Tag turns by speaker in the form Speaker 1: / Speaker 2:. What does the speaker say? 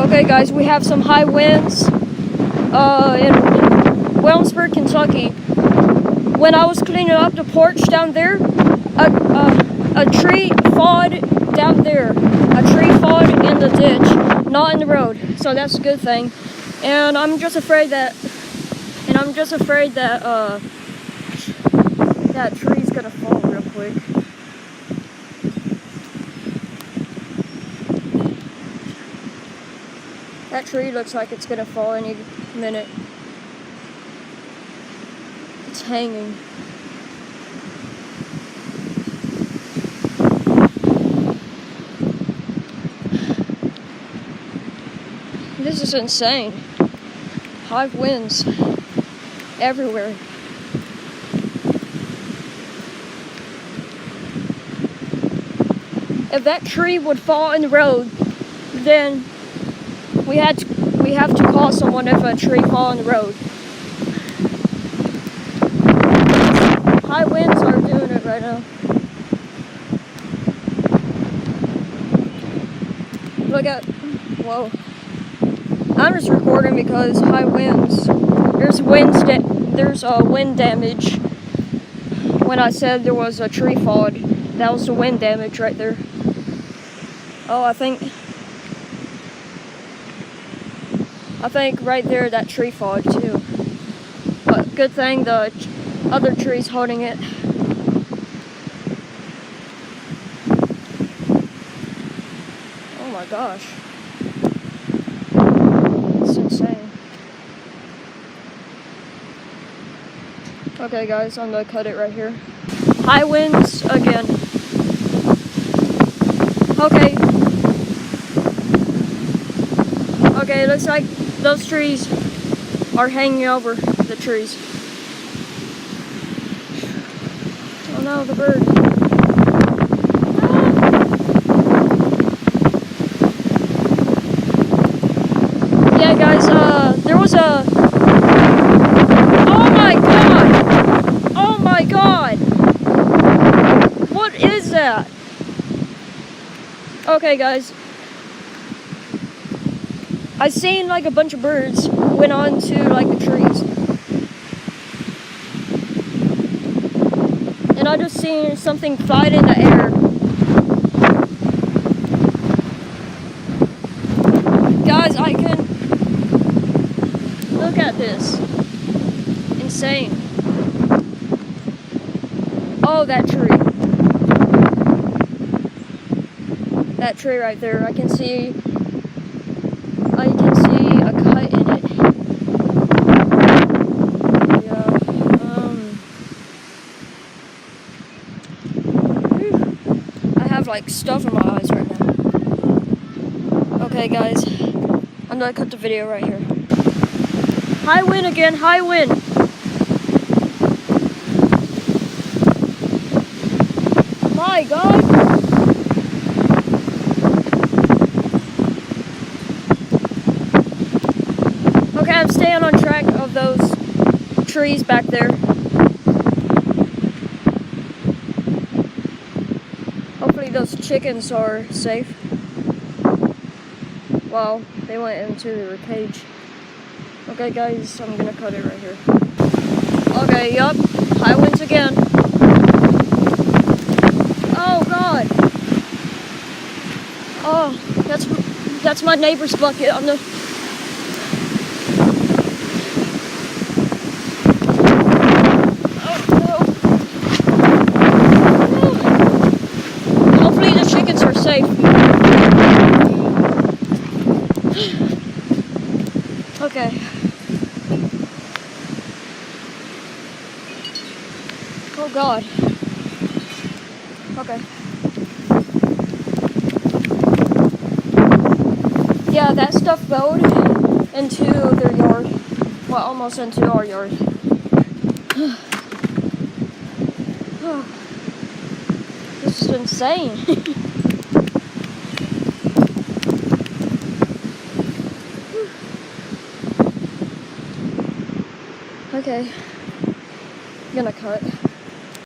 Speaker 1: Okay guys, we have some high winds in Williamsburg, Kentucky. When I was cleaning up the porch down there, a tree falled down there. A tree fell in the ditch, not in the road. So that's a good thing. And I'm just afraid that that tree's gonna fall real quick. That tree looks like it's gonna fall any minute. It's hanging. This is insane. High winds everywhere. If that tree would fall in the road, then we have to call someone if a tree falls in the road. High winds are doing it right now. Look at, whoa. I'm just recording because high winds. There's wind damage. When I said there was a tree fall, that was the wind damage right there. Oh, I think right there that tree fell too. But good thing the other tree's holding it. Oh my gosh. It's insane. Okay guys, I'm gonna cut it right here. High winds again. Okay, it looks like those trees are hanging over the trees. Oh no, the bird. Ah. Yeah guys, there was a... Oh my god! Oh my god! What is that? Okay guys. I seen like a bunch of birds went on to like the trees. And I just seen something fly in the air. Guys, I can look at this. Insane. Oh, that tree. That tree right there. I can see a cut in it. Yeah. I have like stuff in my eyes right now. Okay guys, I'm gonna cut the video right here. High wind again, high wind. My God. Okay, I'm staying on track of those trees back there. Hopefully those chickens are safe. Well, they went into their cage. Okay guys, I'm gonna cut it right here. Okay, yup, high winds again. Oh God. Oh, that's my neighbor's bucket on the... Safe. Okay. Oh God. Okay. Yeah, that stuff fell into their yard. Well, almost into our yard. This is insane. Okay, I'm gonna cut.